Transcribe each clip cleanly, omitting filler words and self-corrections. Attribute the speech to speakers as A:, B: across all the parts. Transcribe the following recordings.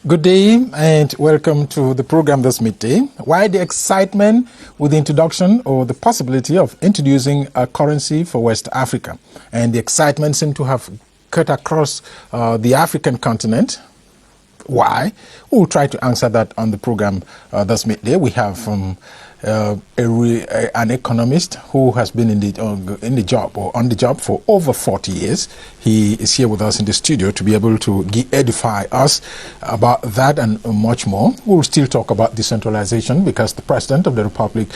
A: Good day and welcome to the program this midday. Why the excitement with the introduction or the possibility of introducing a currency for West Africa? And the excitement seems to have cut across the African continent. Why? We'll try to answer that on the program this midday. We have an economist who has been in the job or on the job for over 40 years. He is here with us in the studio to be able to edify us about that and much more. We'll still talk about decentralization because the President of the Republic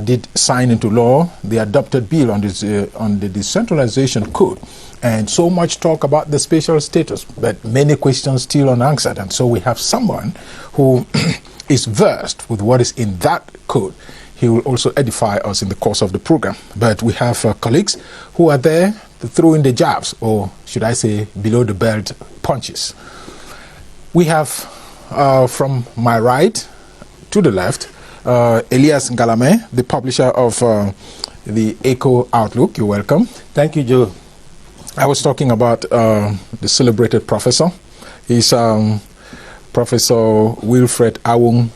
A: did sign into law the adopted bill on the decentralization code. And so much talk about the special status, but many questions still unanswered. And so we have someone who is versed with what is in that code. He will also edify us in the course of the program. But we have colleagues who are there to throw in the jabs, or should I say below the belt punches. We have from my right to the left, Elias Ngalame, the publisher of the Echo Outlook. You're welcome.
B: Thank you, Joe.
A: I was talking about the celebrated professor. He's Professor Wilfred Awung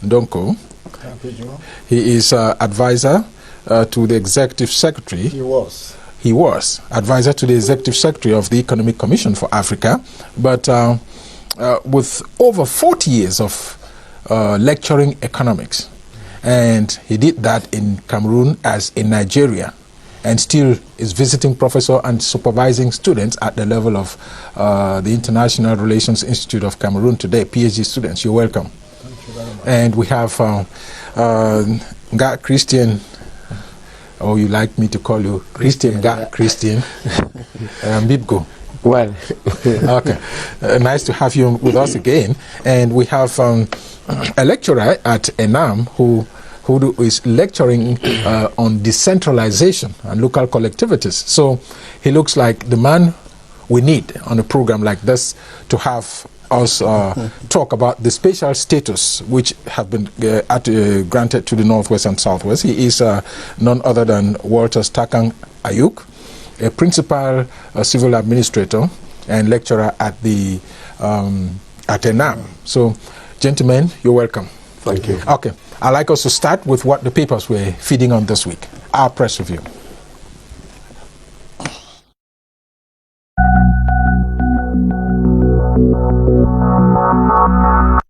A: Ndonko.
B: Thank you, Joe.
A: He is advisor to the Executive Secretary.
B: He was
A: advisor to the Executive Secretary of the Economic Commission for Africa, but with over 40 years of lecturing economics. And he did that in Cameroon as in Nigeria, and still is visiting professor and supervising students at the level of the International Relations Institute of Cameroon today, PhD students. You're welcome.
B: Thank you very much.
A: And we have Nga Christian, or you like me to call you Christian Nga Christian Mbibgo.
B: Well,
A: okay. Nice to have you with us again. And we have a lecturer at ENAM who is lecturing on decentralization and local collectivities. So he looks like the man we need on a program like this to have us talk about the special status which have been granted to the Northwest and Southwest. He is none other than Walter Stakang Ayuk, a principal civil administrator and lecturer at the at ENAM. So, gentlemen, you're welcome.
B: Thank you.
A: Okay. I'd like us to start with what the papers were feeding on this week. Our press review.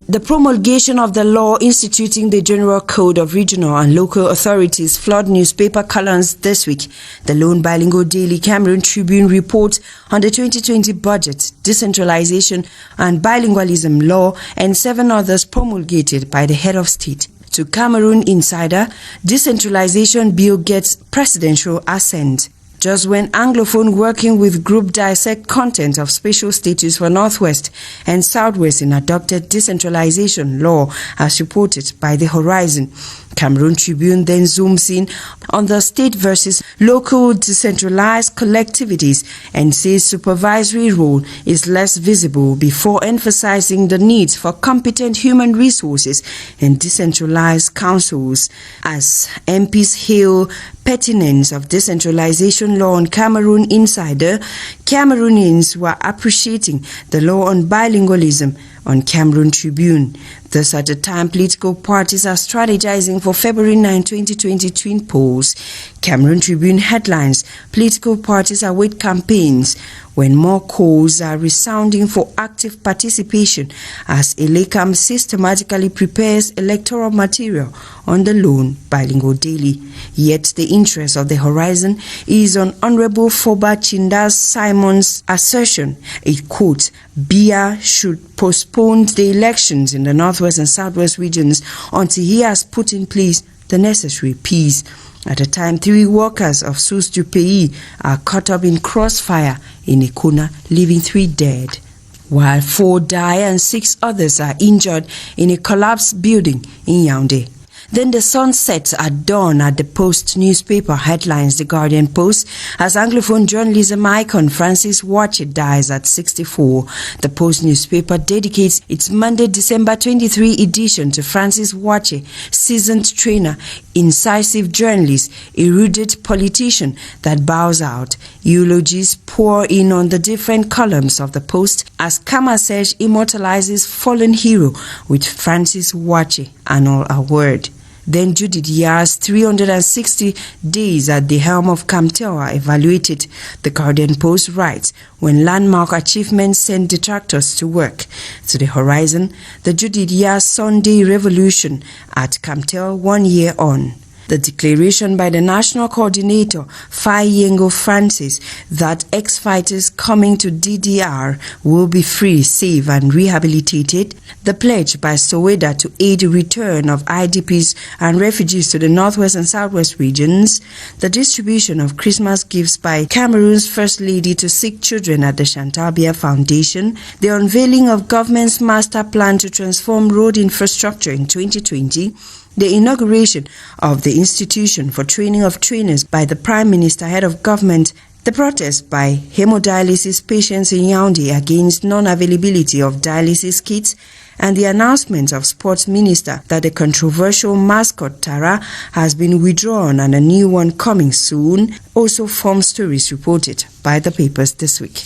C: The promulgation of the law instituting the General Code of Regional and Local Authorities flood newspaper columns this week. The lone bilingual daily Cameroon Tribune reports on the 2020 budget, decentralization and bilingualism law, and 7 others promulgated by the head of state. To Cameroon Insider, decentralization bill gets presidential assent. Just when Anglophone working with group dissect content of special status for Northwest and Southwest in adopted decentralization law as reported by The Horizon. Cameroon Tribune then zooms in on the state versus local decentralized collectivities and says supervisory role is less visible before emphasizing the need for competent human resources and decentralized councils. As MPs hail pertinence of decentralization law on Cameroon Insider, Cameroonians were appreciating the law on bilingualism on Cameroon Tribune. This at the time political parties are strategizing for February 9, 2020 twin polls. Cameroon Tribune headlines, political parties await campaigns when more calls are resounding for active participation as Elecam systematically prepares electoral material on the lone bilingual daily. Yet the interest of The Horizon is on Honorable Foba Chindas Simon's assertion, it quotes, Biya should postpone the elections in the Northwest and Southwest regions until he has put in place the necessary peace. At the time, 3 workers of Sus du Pays are caught up in crossfire in Ikuna, leaving 3 dead, while 4 die and 6 others are injured in a collapsed building in Yaoundé. Then the sun sets at dawn at the Post newspaper, headlines The Guardian Post, as Anglophone journalism icon Francis Watche dies at 64. The Post newspaper dedicates its Monday, December 23 edition to Francis Watche, seasoned trainer, incisive journalist, erudite politician that bows out. Eulogies pour in on the different columns of the Post as Kamasesh immortalizes fallen hero with Francis Watche Annual Award. Then Judith Yar's 360 days at the helm of Camtel are evaluated, the Guardian Post writes, when landmark achievements send detractors to work. To the horizon, the Judith Yar Sunday Revolution at Camtel 1 year on. The declaration by the National Coordinator, Fai Yengo Francis, that ex-fighters coming to DDR will be free, safe and rehabilitated. The pledge by Soweto to aid the return of IDPs and refugees to the northwest and southwest regions. The distribution of Christmas gifts by Cameroon's First Lady to sick children at the Chantabia Foundation. The unveiling of government's master plan to transform road infrastructure in 2020. The inauguration of the Institution for Training of Trainers by the Prime Minister, head of government. The protest by hemodialysis patients in Yaoundé against non-availability of dialysis kits, and the announcement of Sports Minister that the controversial mascot Tara has been withdrawn and a new one coming soon, also form stories reported by the papers this week.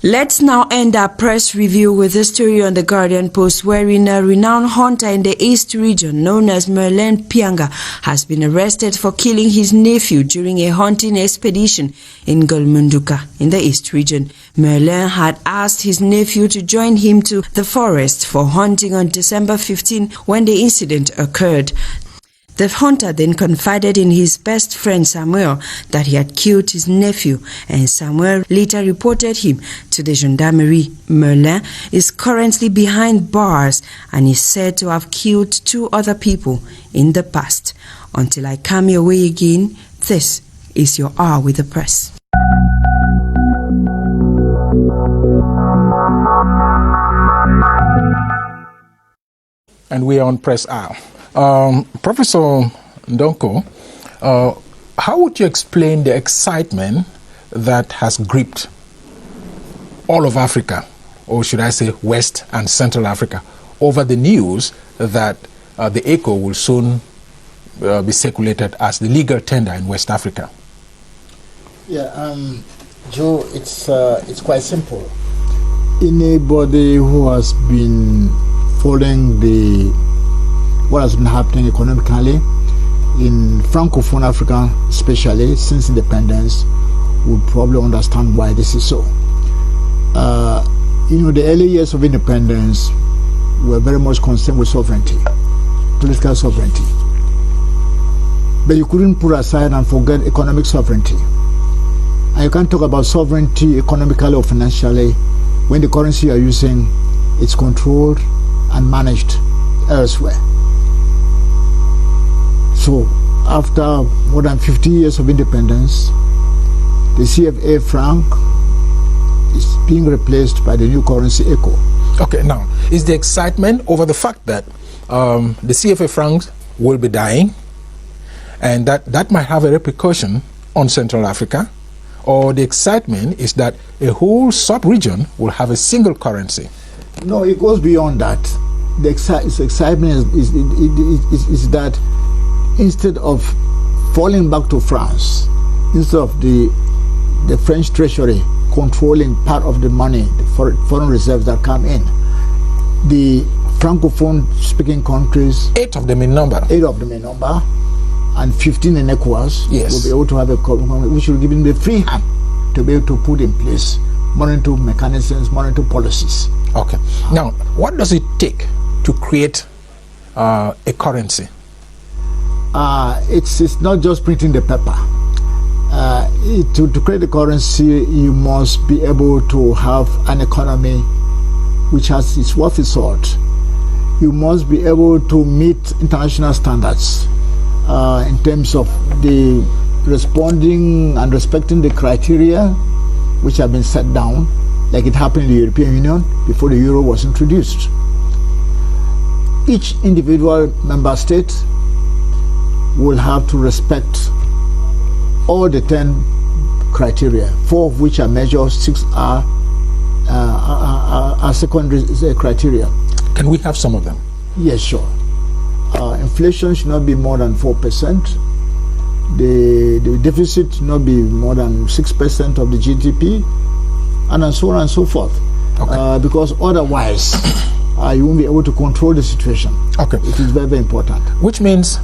C: Let's now end our press review with a story on the Guardian Post, wherein a renowned hunter in the East region known as Merlin Pianga has been arrested for killing his nephew during a hunting expedition in Golmunduka in the East region. Merlin had asked his nephew to join him to the forest for hunting on December 15 when the incident occurred. The hunter then confided in his best friend Samuel that he had killed his nephew, and Samuel later reported him to the gendarmerie. Merlin is currently behind bars and is said to have killed 2 other people in the past. Until I come your way again, this is your Hour with the Press.
A: And we are on Press Hour. Professor Ndonko, how would you explain the excitement that has gripped all of Africa, or should I say West and Central Africa, over the news that the ECO will soon be circulated as the legal tender in West Africa?
B: Yeah, Joe, it's quite simple. Anybody who has been following what has been happening economically in Francophone Africa, especially since independence, would probably understand why this is so. The early years of independence were very much concerned with sovereignty, political sovereignty. But you couldn't put aside and forget economic sovereignty. And you can't talk about sovereignty economically or financially when the currency you are using is controlled and managed elsewhere. So, after more than 50 years of independence, the CFA franc is being replaced by the new currency ECO.
A: Okay, now, is the excitement over the fact that the CFA francs will be dying, and that might have a repercussion on Central Africa, or the excitement is that a whole sub-region will have a single currency?
B: No, it goes beyond that. The excitement is that instead of falling back to France, instead of the French treasury controlling part of the money, the foreign reserves that come in, the Francophone speaking countries,
A: 8 of them in number,
B: and 15 in ECOWAS,
A: yes,
B: will be able to have a which will give them the free hand to be able to put in place monetary mechanisms, monetary policies.
A: Okay. Now, what does it take to create a currency?
B: It's not just printing the paper. To create a currency, you must be able to have an economy which has its worth its salt. You must be able to meet international standards in terms of the responding and respecting the criteria which have been set down, like it happened in the European Union before the euro was introduced. each individual member state will have to respect all the 10 criteria, 4 of which are measured, 6 are secondary criteria.
A: Can we have some of them?
B: Yes, sure. Inflation should not be more than 4%. The deficit should not be more than 6% of the GDP, and so on and so forth. Okay. Because otherwise, you won't be able to control the situation. Okay. It is very, very important.
A: Which means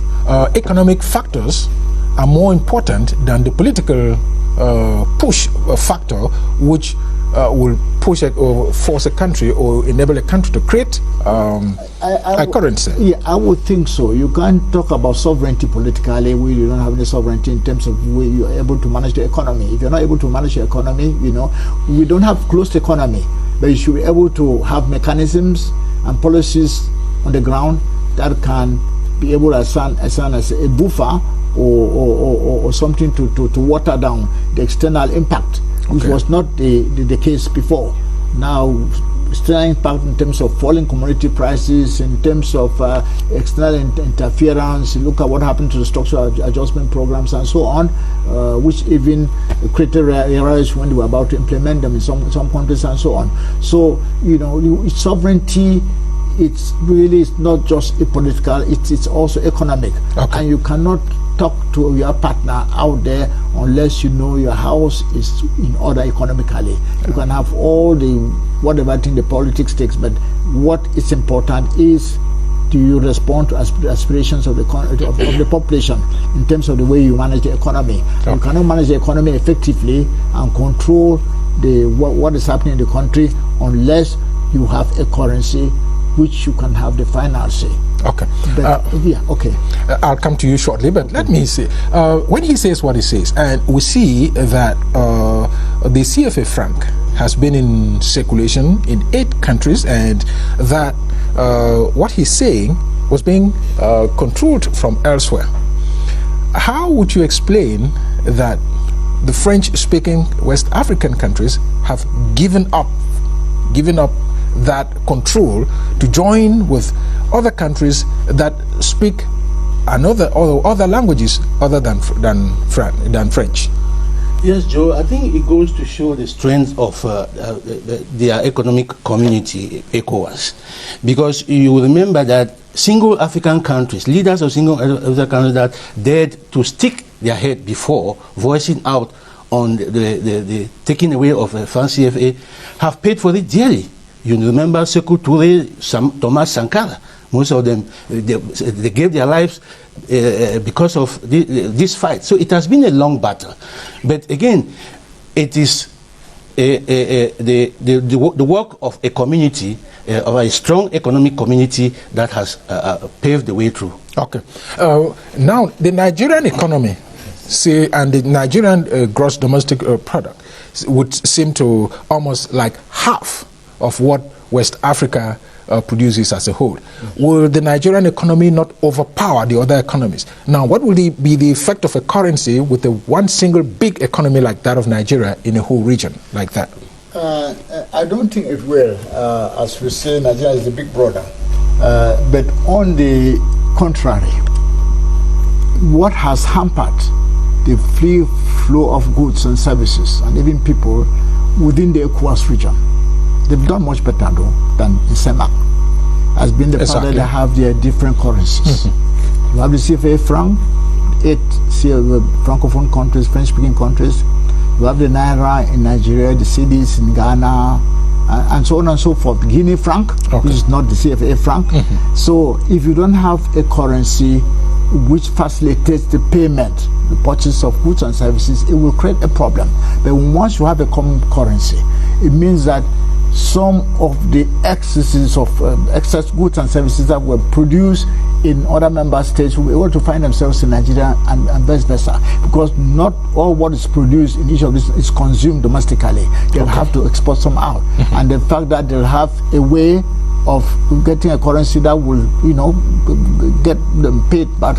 A: economic factors are more important than the political push factor, which will push it or force a country or enable a country to create a currency.
B: Yeah, I would think so. You can't talk about sovereignty politically where you don't have any sovereignty in terms of where you're able to manage the economy. If you're not able to manage the economy, we don't have closed economy, but you should be able to have mechanisms and policies on the ground that can be able to serve as a buffer or something to water down the external impact, which was not the case before. Now, external impact in terms of falling commodity prices, in terms of external interference, look at what happened to the structural adjustment programs and so on, which even created errors when they were about to implement them in some countries and so on. So, sovereignty, it's really not just a political, it's also economic. And you cannot talk to your partner out there unless you know your house is in order economically. You can have all the whatever thing the politics takes, but what is important is, do you respond to aspirations of the population in terms of the way you manage the economy? You cannot manage the economy effectively and control what is happening in the country unless you have a currency which you can have the final say.
A: Okay.
B: But, okay.
A: I'll come to you shortly, but let me say, when he says what he says, and we see that the CFA franc has been in circulation in 8 countries, and that what he's saying was being controlled from elsewhere. How would you explain that the French-speaking West African countries have given up that control to join with other countries that speak other languages other than French?
D: Yes, Joe, I think it goes to show the strength of their economic community, ECOWAS. Because you remember that single African countries, leaders of single African countries that dared to stick their head before voicing out on the taking away of France CFA, have paid for it dearly. You remember Sekou Touré, Thomas Sankara. Most of them, they gave their lives because of this fight. So it has been a long battle. But again, it is the work of a community, of a strong economic community that has paved the way through.
A: Okay. Now, the Nigerian economy, and the Nigerian gross domestic product would seem to almost like half of what West Africa produces as a whole. Will the Nigerian economy not overpower the other economies? Now, what will be the effect of a currency with one single big economy like that of Nigeria in a whole region like that?
B: I don't think it will. As we say, Nigeria is the big brother. But on the contrary, what has hampered the free flow of goods and services and even people within the ECOWAS region, they've done much better though than in CEMAC, has been the fact that they have their different currencies. You have the CFA franc, 8 francophone countries, French-speaking countries. You have the Naira in Nigeria, the cedis in Ghana, and so on and so forth. Guinea franc, which is not the CFA franc. So if you don't have a currency which facilitates the payment, the purchase of goods and services, it will create a problem. But once you have a common currency, it means that some of the excesses of excess goods and services that were produced in other member states will be able to find themselves in Nigeria and vice versa, because not all what is produced in each of these is consumed domestically. They'll have to export some out. And the fact that they'll have a way of getting a currency that will, get them paid back,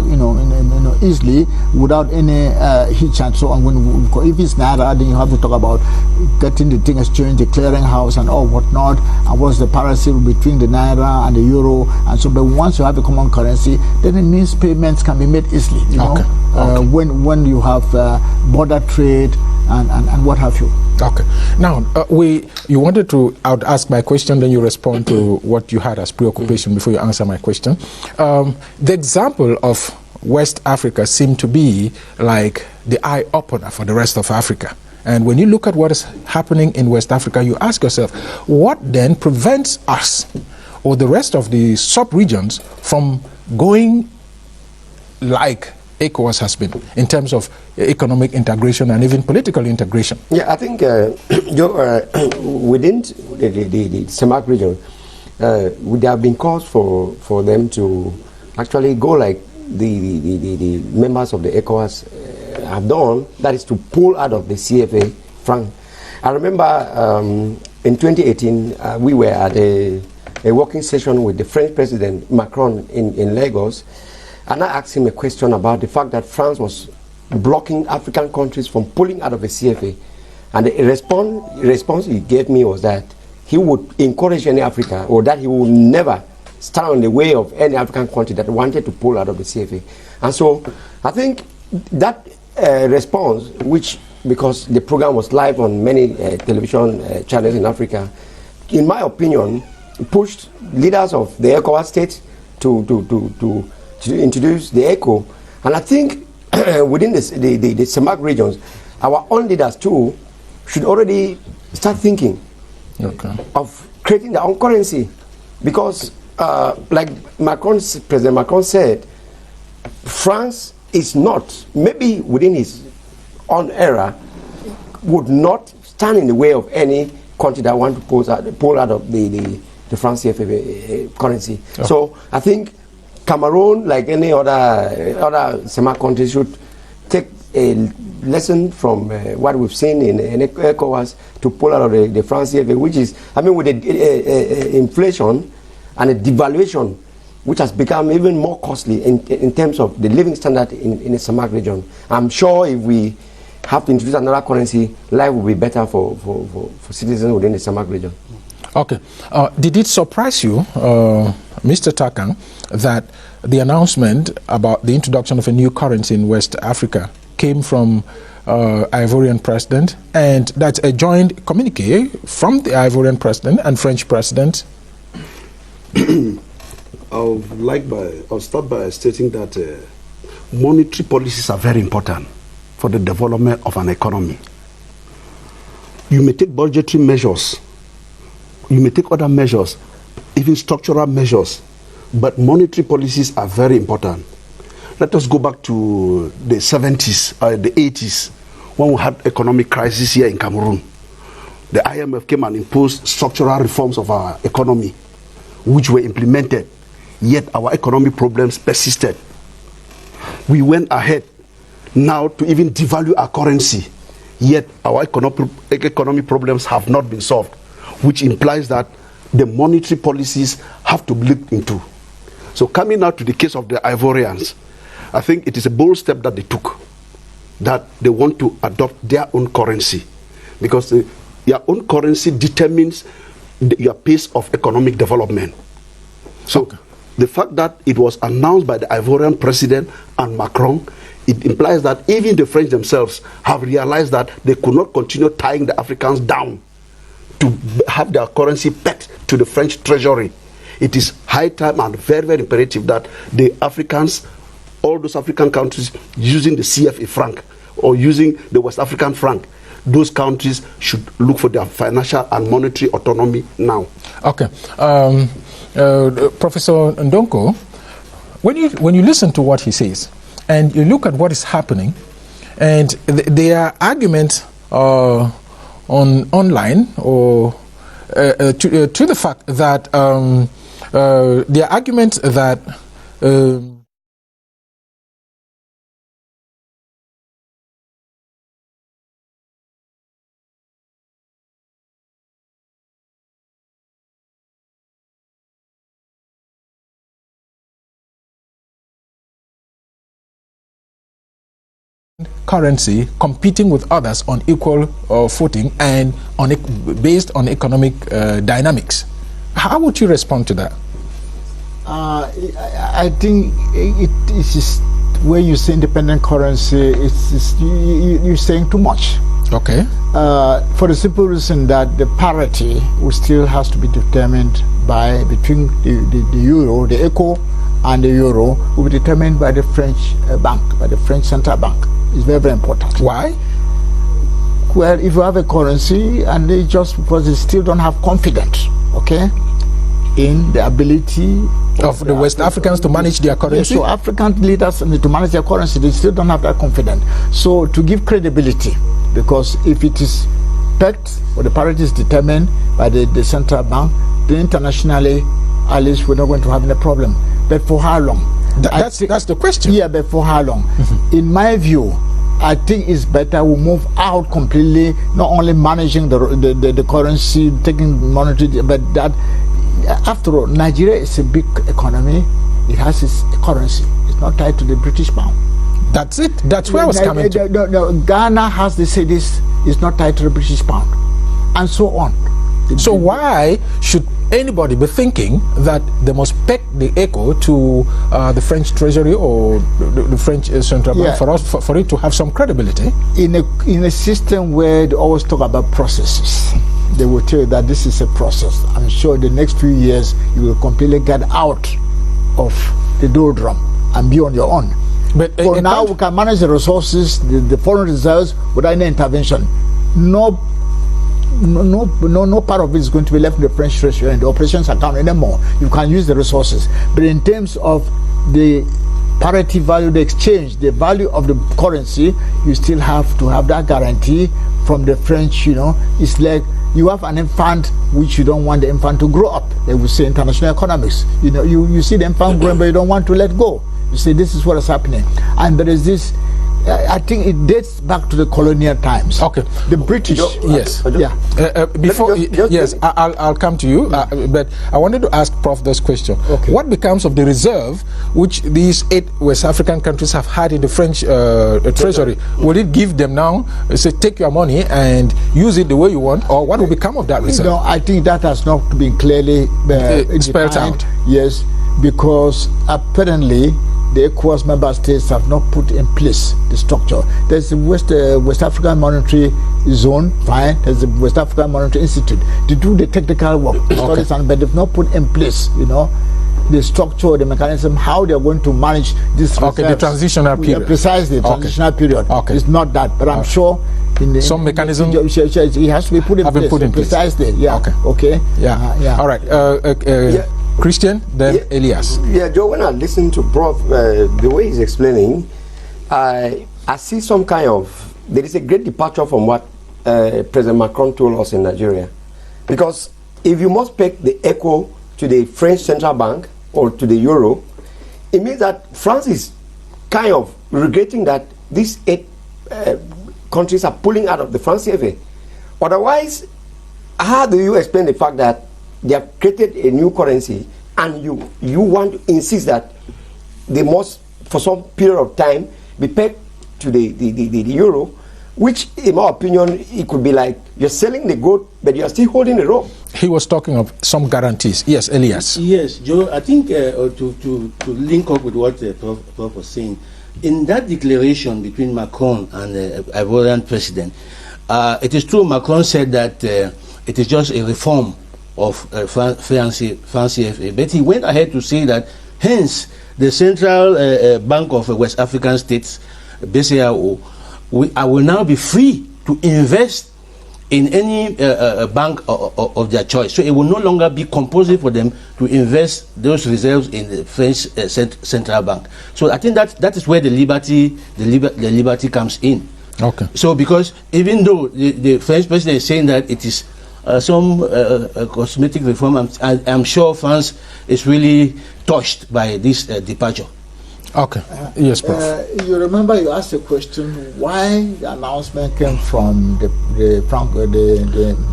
B: easily without any hitch and so on. If it's naira, then you have to talk about getting the thing exchanged, the clearing house and all whatnot, and what's the parity between the naira and the euro, and so. But once you have a common currency, then it means payments can be made easily. When you have border trade and what have you.
A: Okay. Now, you wanted to, I would ask my question, then you respond to what you had as preoccupation before you answer my question. The example of West Africa seemed to be like the eye-opener for the rest of Africa. And when you look at what is happening in West Africa, you ask yourself, what then prevents us or the rest of the sub-regions from going like ECOWAS has been in terms of economic integration and even political integration?
E: Yeah, I think within the CEMAC region, there have been calls for them to actually go like the members of the ECOWAS have done, that is to pull out of the CFA franc. I remember in 2018, we were at a working session with the French President Macron in Lagos, and I asked him a question about the fact that France was blocking African countries from pulling out of the CFA. And the response he gave me was that he would encourage any Africa, or that he would never stand on the way of any African country that wanted to pull out of the CFA. And so I think that response, which, because the program was live on many television channels in Africa, in my opinion, pushed leaders of the ECOWAS states to introduce the ECO. And I think within the CEMAC regions, our own leaders too should already start thinking of creating their own currency. Because like President Macron said, France is not, maybe within his own era, would not stand in the way of any country that want to pull out of the France CFA currency. Oh. So I think Cameroon, like any other CEMAC countries, should take a lesson from what we've seen in ECOWAS to pull out of the France CFA, which is, I mean, with the inflation and a devaluation, which has become even more costly in terms of the living standard in the CEMAC region. I'm sure if we have to introduce another currency, life will be better for citizens within the CEMAC region.
A: Okay. Did it surprise you, Mr. Takang, that the announcement about the introduction of a new currency in West Africa came from Ivorian president, and that's a joint communique from the Ivorian president and French president?
F: I'll start by stating that monetary policies are very important for the development of an economy. You may take budgetary measures, you may take other measures, even structural measures, but monetary policies are very important. Let us go back to the 70s or the 80s when we had economic crisis here in Cameroon. The IMF came and imposed structural reforms of our economy, which were implemented, yet our economic problems persisted. We went ahead now to even devalue our currency, yet our economic problems have not been solved, which implies that the monetary policies have to be looked into. So coming now to the case of the Ivorians, I think it is a bold step that they took, that they want to adopt their own currency, because their own currency determines your pace of economic development. So the fact that it was announced by the Ivorian president and Macron, it implies that even the French themselves have realized that they could not continue tying the Africans down to have their currency pegged to the French treasury. It is high time and very, very imperative that the Africans, all those African countries using the CFA franc or using the West African franc, those countries should look for their financial and monetary autonomy now. Okay.
A: Professor Ndonko, when you listen to what he says and you look at what is happening, and their argument online or to the fact that their argument that currency competing with others on equal footing and based on economic dynamics. How would you respond to that?
B: I think it is when you say independent currency, you're saying too much.
A: Okay.
B: For the simple reason that the parity will still has to be determined between the euro, the ECO, and the euro will be determined by the French bank, by the French central bank. It's very, very important.
A: Why?
B: Well, if you have a currency and they just because they still don't have confidence, okay, in the ability
A: of the West Africans to manage their currency.
B: So African leaders need to manage their currency. They still don't have that confidence. So to give credibility, because if it is pegged or the parity is determined by the central bank, then internationally, at least we're not going to have any problem. But for how long?
A: That's the question.
B: Yeah, but for how long? In my view, I think it's better we move out completely, not only managing the currency, taking monetary, but that after all, Nigeria is a big economy. It has its currency. It's not tied to the British pound.
A: That's it. That's where I was coming to.
B: No, Ghana has the cedis. It's not tied to the British pound, and so on.
A: So why should anybody be thinking that they must peg the ECO to the French Treasury or the French Central Bank for it to have some credibility?
B: In a system where they always talk about processes, they will tell you that this is a process. I'm sure the next few years you will completely get out of the doldrum and be on your own. But for now, we can manage the resources, the foreign reserves without any intervention. No part of it is going to be left in the French treasury and the operations account anymore. You can use the resources. But in terms of the parity value, the exchange, the value of the currency, you still have to have that guarantee from the French. It's like you have an infant which you don't want the infant to grow up. They will say international economics. You see the infant growing, but you don't want to let go. You see, this is what is happening. And there is this, I think it dates back to the colonial times.
A: Okay.
B: The British.
A: Yes. I'll come to you. But I wanted to ask Prof this question. Okay. What becomes of the reserve which these 8 West African countries have had in the French treasury? Will it give them now, say, take your money and use it the way you want, or what will become of that reserve?
B: I think that has not been clearly
A: spelled out.
B: Yes, because apparently the ECOWAS member states have not put in place the structure. There's the West African Monetary Zone, fine. There's the West African Monetary Institute. They do the technical work, but they've not put in place, the structure, the mechanism, how they're going to manage this.
A: Okay, the transitional period.
B: Precisely, the transitional period.
A: Okay.
B: It's not that, but I'm sure
A: some mechanism
B: it has to be put in place. Precisely, yeah.
A: Okay. Yeah. All right. Christian, then Elias.
E: Yeah, Joe, when I listen to Prof, the way he's explaining, I see some kind of, there is a great departure from what President Macron told us in Nigeria. Because if you must peg the ECO to the French Central Bank or to the Euro, it means that France is kind of regretting that these 8 countries are pulling out of the France CFA. Otherwise, how do you explain the fact that they have created a new currency and you want to insist that they must, for some period of time, be pegged to the euro, which, in my opinion, it could be like you're selling the goat, but you're still holding the rope.
A: He was talking of some guarantees. Yes, Elias.
D: Yes, Joe, I think to link up with what Prof was saying, in that declaration between Macron and the Ivorian president, it is true Macron said that it is just a reform of France CFA, but he went ahead to say that hence the Central Bank of West African States, BCAO, will now be free to invest in any bank of their choice. So it will no longer be compulsory for them to invest those reserves in the French Central Bank. So I think that is where the liberty comes in.
A: Okay.
D: So because even though the French president is saying that it is some cosmetic reform, I'm sure France is really touched by this departure.
A: Okay. Yes, Prof.
B: You remember you asked the question why the announcement came from the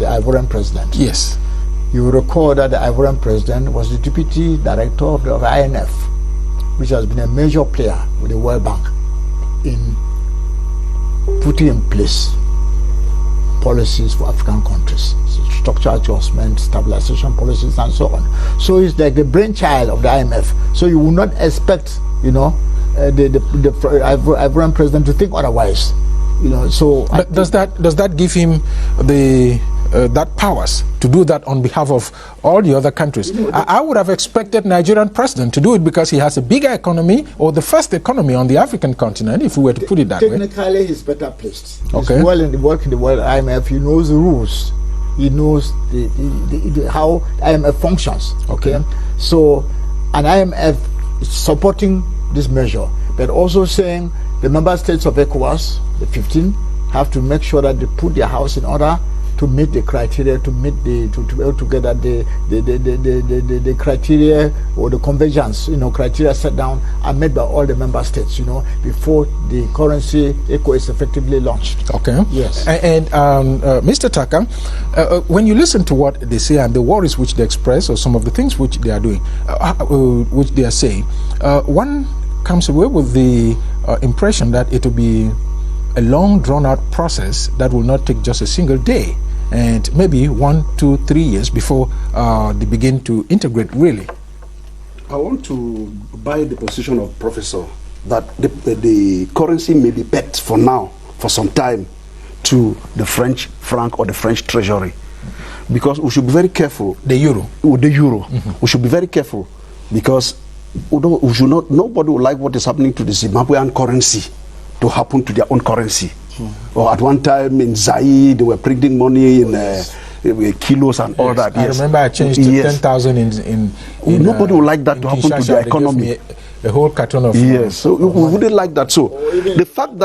B: Ivorian president.
A: Yes.
B: You recall that the Ivorian president was the deputy director of the INF, which has been a major player with the World Bank in putting in place policies for African countries, structural adjustment, stabilization policies, and so on. So it's like the brainchild of the IMF. So you will not expect, the Ivorian president to think otherwise. So.
A: But does that give him the that powers to do that on behalf of all the other countries? I would have expected Nigerian president to do it because he has a bigger economy, or the first economy on the African continent, if we were to put it that way.
B: Technically, he's better placed.
A: Okay.
B: He's well in the work in the World IMF. He knows the rules. He knows how IMF functions. Okay. So, an IMF is supporting this measure, but also saying the member states of ECOWAS, the 15, have to make sure that they put their house in order to meet the criteria, to get the criteria or the convergence, criteria set down and made by all the member states, before the currency ECO is effectively launched.
A: Okay.
B: Yes.
A: And Mr. Taka, when you listen to what they say and the worries which they express, or some of the things which they are doing, which they are saying, one comes away with the impression that it will be a long, drawn-out process that will not take just a single day, and maybe 1, 2, 3 years before they begin to integrate really.
F: I want to buy the position of Professor that the currency may be pegged for now, for some time, to the French franc or the French treasury, because we should be very careful.
A: The euro.
F: With the euro. Mm-hmm. We should be very careful, because we should not, nobody will like what is happening to the Zimbabwean currency to happen to their own currency. Or at one time in Zaire, they were printing money in kilos and all that.
A: I remember I changed to 10,000 in
F: nobody would like that to happen to their economy.
A: A whole carton of
F: so we wouldn't like that. So the fact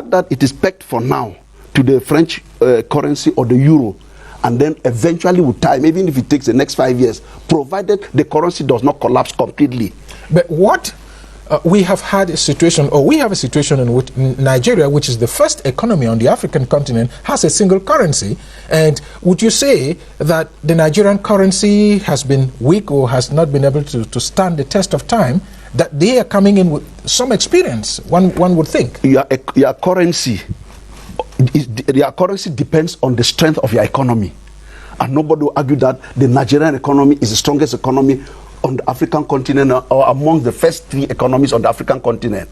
F: that it is pegged for now to the French currency or the euro, and then eventually with time, even if it takes the next 5 years, provided the currency does not collapse completely.
A: But what we have had a situation, or we have a situation in which Nigeria, which is the first economy on the African continent, has a single currency. And would you say that the Nigerian currency has been weak or has not been able to stand the test of time, that they are coming in with some experience, one would think?
F: Your currency depends on the strength of your economy. And nobody will argue that the Nigerian economy is the strongest economy on the African continent, or among the first 3 economies on the African continent.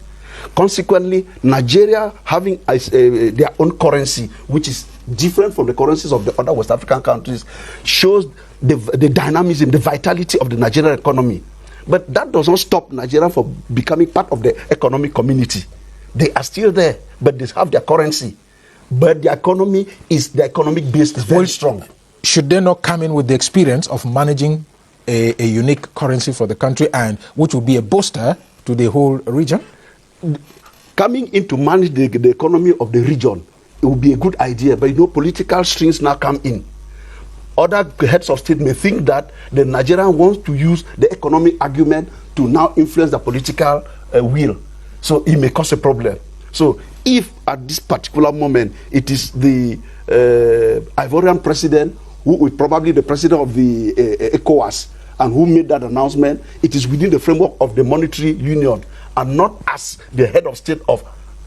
F: Consequently, Nigeria having their own currency, which is different from the currencies of the other West African countries, shows the dynamism, the vitality of the Nigerian economy. But that does not stop Nigeria from becoming part of the economic community. They are still there, but they have their currency. But the economic base is very strong.
A: Should they not come in with the experience of managing a unique currency for the country, and which will be a booster to the whole region?
F: Coming in to manage the economy of the region, it would be a good idea, but political strings now come in. Other heads of state may think that the Nigerian wants to use the economic argument to now influence the political will. So it may cause a problem. So if at this particular moment it is the Ivorian president, who is probably the president of the ECOWAS, and who made that announcement, it is within the framework of the monetary union, and not as the head of state of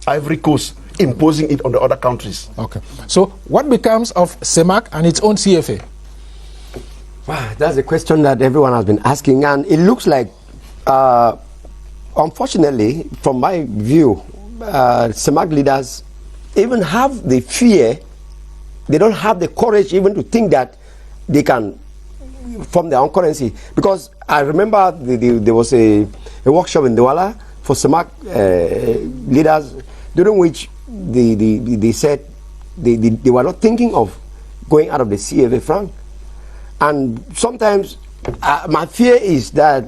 F: Ivory Coast imposing it on the other countries.
A: Okay. So what becomes of CEMAC and its own CFA?
E: Wow, that's a question that everyone has been asking, and it looks like, unfortunately, from my view, CEMAC leaders even have the fear. They don't have the courage even to think that they can form their own currency. Because I remember there was a workshop in Douala for CEMAC leaders, during which they said they were not thinking of going out of the CFA franc. And sometimes my fear is that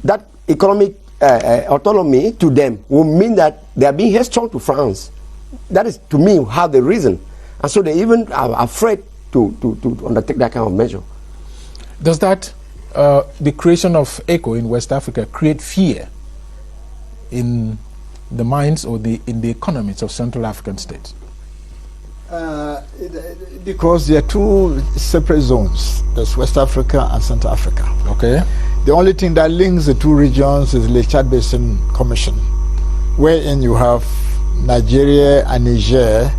E: that economic autonomy to them will mean that they are being headstrong to France. That is, to me, how they reason. And so they even are afraid to undertake that kind of measure.
A: Does that, the creation of ECO in West Africa, create fear in the minds or in the economies of Central African states?
B: Because there are 2 separate zones. There's West Africa and Central Africa.
A: Okay.
B: The only thing that links the 2 regions is the Chad Basin Commission, wherein you have Nigeria and Niger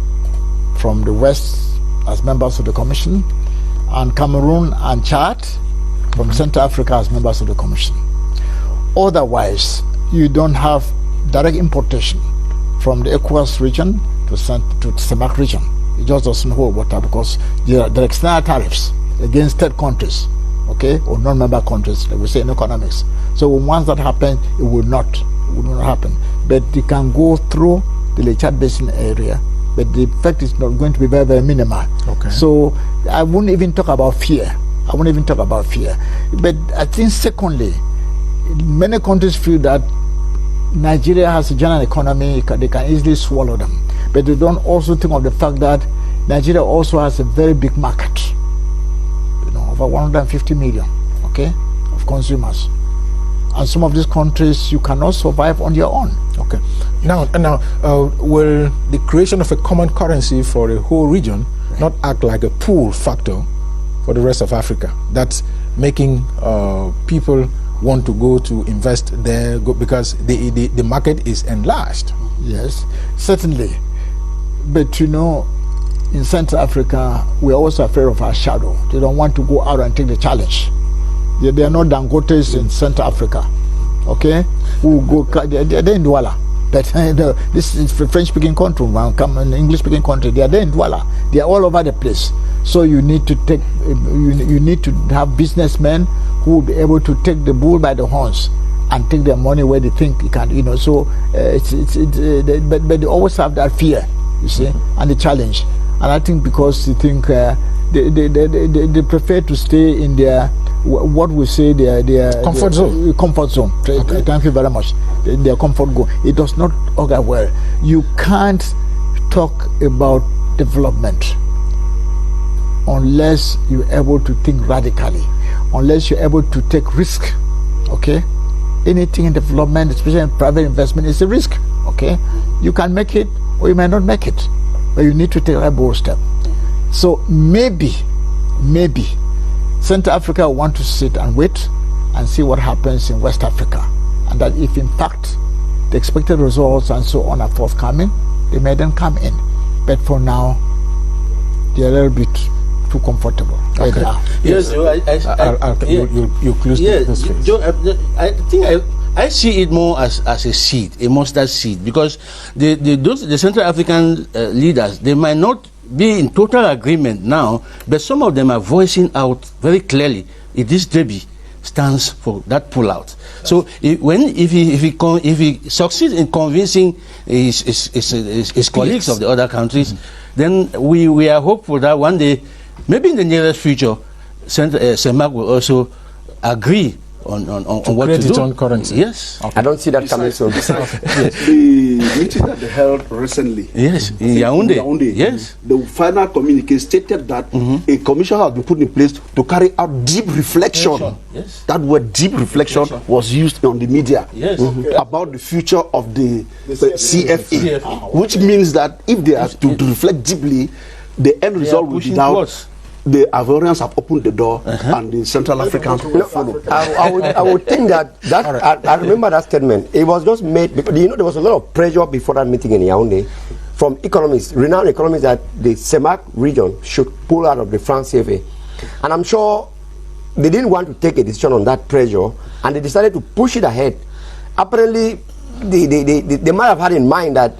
B: from the west as members of the Commission, and Cameroon and Chad from Central Africa as members of the Commission. Otherwise, you don't have direct importation from the ECOWAS region to CEMAC region. It just doesn't hold water because there are external tariffs against third countries, okay, or non-member countries, like we say in economics. So once that happens, it will not happen. But it can go through the Lake Chad Basin area, but the effect is not going to be very, very minimal. Okay. So I wouldn't even talk about fear. But I think secondly, many countries feel that Nigeria has a general economy, they can easily swallow them. But they don't also think of the fact that Nigeria also has a very big market, over 150 million, okay, of consumers. And some of these countries, you cannot survive on your own.
A: Okay. Now, will the creation of a common currency for the whole region not act like a pull factor for the rest of Africa? That's making people want to go to invest there because the market is enlarged.
B: Yes, certainly. But in Central Africa, we're also afraid of our shadow. They don't want to go out and take the challenge. They are not Dangotes in Central Africa, okay? Who go? They're in Douala, but this is a French-speaking country, an English-speaking country. They are there in Douala. They are all over the place. So you need to take, you need to have businessmen who will be able to take the bull by the horns and take their money where they think it can. So but they always have that fear, you see, and the challenge. And I think because they think they prefer to stay in their what we say their
A: comfort zone.
B: Comfort zone. Okay. Thank you very much. Their comfort zone. It does not augur well. You can't talk about development unless you're able to think radically, unless you're able to take risk. Okay, anything in development, especially in private investment, is a risk. Okay, you can make it or you may not make it, but you need to take a bold step. So maybe Central Africa will want to sit and wait and see what happens in West Africa, and that if in fact the expected results and so on are forthcoming, they may then come in. But for now, they're a little bit too comfortable.
D: Okay. Yes, Joe,
A: you close this phase.
D: Joe, I think I see it more as a seed, a mustard seed, because the Central African leaders, they might not be in total agreement now, but some of them are voicing out very clearly. This Debbie stands for that pullout. So if he succeeds in convincing his colleagues of the other countries, then we are hopeful that one day, maybe in the nearest future, CEMAC will also agree on what to do.
A: Its own currency.
D: Yes.
E: Okay. I don't see that coming soon.
F: The meeting that they held recently.
D: Yes, in Yaoundé. Yes.
F: The final communique stated that a commission has been put in place to carry out deep reflection.
D: Yes.
F: That word deep reflection was used on the media about the future of the CFA, which means that if they are to reflect deeply, the end result will be down. The Ivorians have opened the door, and the Central Africans will follow.
E: I would think that I remember that statement. It was just made because there was a lot of pressure before that meeting in Yaoundé from economists, renowned economists, that the CEMAC region should pull out of the France CFA, and I'm sure they didn't want to take a decision on that pressure, and they decided to push it ahead. Apparently, they might have had in mind that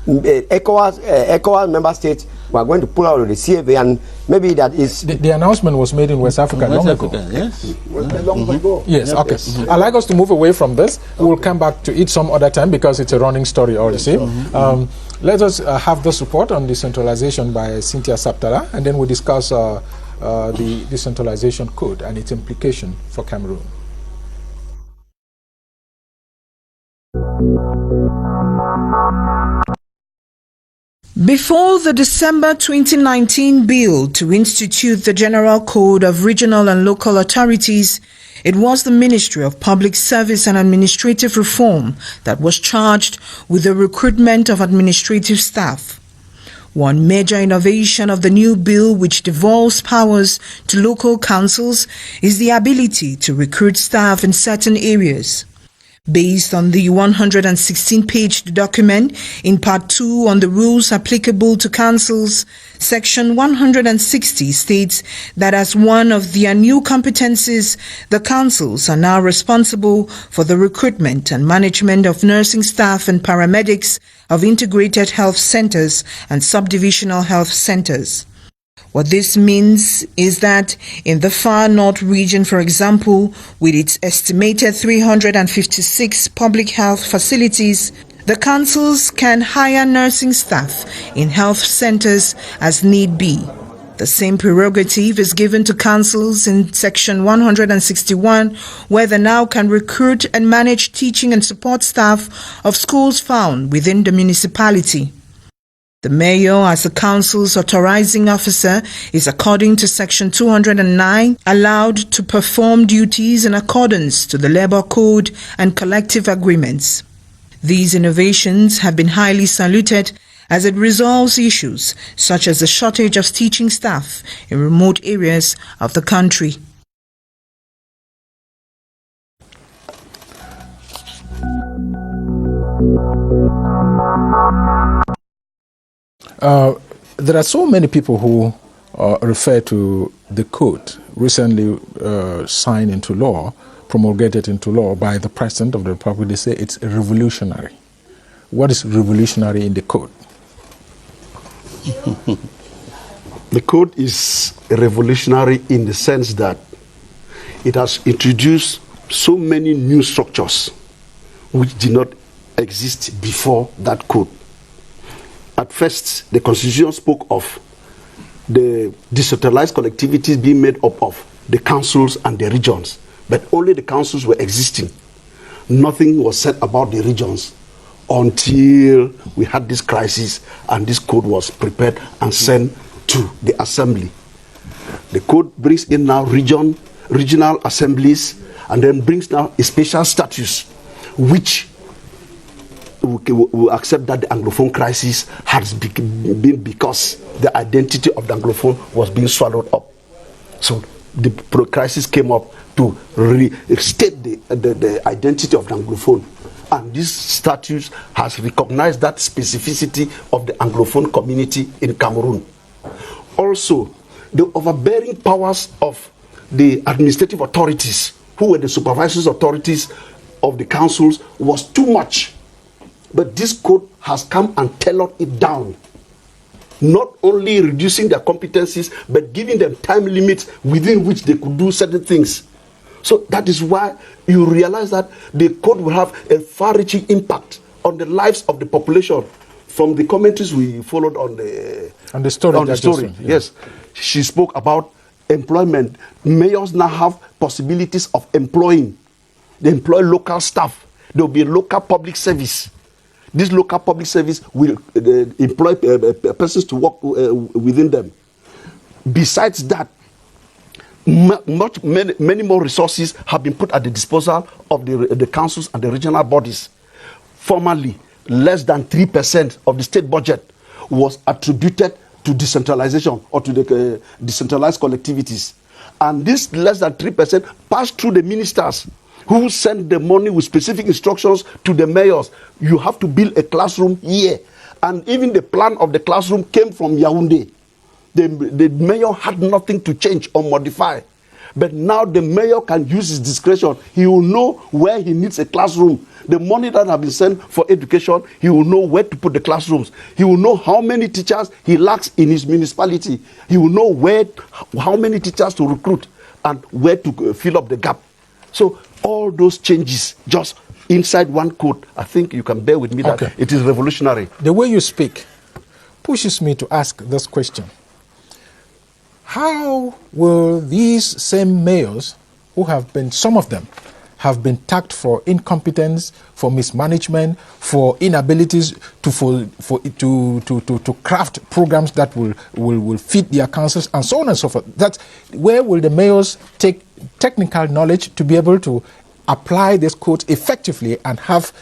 E: ECOWAS member states were going to pull out of the CFA, and maybe that is...
A: The announcement was made in West Africa long ago.
D: Yes.
B: Long ago.
A: Yes, okay. I'd like us to move away from this. We'll come back to it some other time because it's a running story all the same. Let us have this report on decentralization by Cynthia Saptala, and then we'll discuss the decentralization code and its implication for Cameroon.
G: Before the December 2019 bill to institute the General Code of Regional and Local Authorities, it was the Ministry of Public Service and Administrative Reform that was charged with the recruitment of administrative staff. One major innovation of the new bill, which devolves powers to local councils, is the ability to recruit staff in certain areas. Based on the 116-page document in Part 2 on the rules applicable to councils, Section 160 states that as one of their new competencies, the councils are now responsible for the recruitment and management of nursing staff and paramedics of integrated health centers and subdivisional health centers. What this means is that in the far north region, for example, with its estimated 356 public health facilities, the councils can hire nursing staff in health centers as need be. The same prerogative is given to councils in Section 161, where they now can recruit and manage teaching and support staff of schools found within the municipality. The mayor, as the council's authorizing officer, is, according to Section 209, allowed to perform duties in accordance to the Labour Code and collective agreements. These innovations have been highly saluted as it resolves issues such as the shortage of teaching staff in remote areas of the country.
A: There are so many people who refer to the code recently signed into law, promulgated into law by the President of the Republic. They say it's revolutionary. What is revolutionary in the code?
F: The code is revolutionary in the sense that it has introduced so many new structures which did not exist before that code. At first, the Constitution spoke of the decentralized collectivities being made up of the councils and the regions, but only the councils were existing. Nothing was said about the regions until we had this crisis and this code was prepared and sent to the assembly. The code brings in now regional assemblies, and then brings now a special status which we accept that the Anglophone crisis has been because the identity of the Anglophone was being swallowed up. So the crisis came up to restate the identity of the Anglophone. And this statute has recognized that specificity of the Anglophone community in Cameroon. Also, the overbearing powers of the administrative authorities, who were the supervisory authorities of the councils, was too much. But this code has come and tailored it down, not only reducing their competencies, but giving them time limits within which they could do certain things. So that is why you realize that the code will have a far-reaching impact on the lives of the population. From the commentaries we followed on the story. Yes, she spoke about employment. Mayors now have possibilities of employing. They employ local staff. There will be a local public service. This local public service will employ persons to work within them. Besides that, many more resources have been put at the disposal of the councils and the regional bodies. Formerly, less than 3% of the state budget was attributed to decentralization or to the decentralized collectivities. And this less than 3% passed through the ministers, who send the money with specific instructions to the mayors. You have to build a classroom here. And even the plan of the classroom came from Yaoundé. The mayor had nothing to change or modify. But now the mayor can use his discretion. He will know where he needs a classroom. The money that has been sent for education, he will know where to put the classrooms. He will know how many teachers he lacks in his municipality. He will know how many teachers to recruit and where to fill up the gap. So all those changes just inside one code, I think you can bear with me that it is revolutionary.
A: The way you speak pushes me to ask this question. How will these same mayors, who have been, some of them, have been tagged for incompetence, for mismanagement, for inabilities to craft programs that will fit their councils, and so on and so forth? That's where will the mayors take technical knowledge to be able to apply this code effectively and have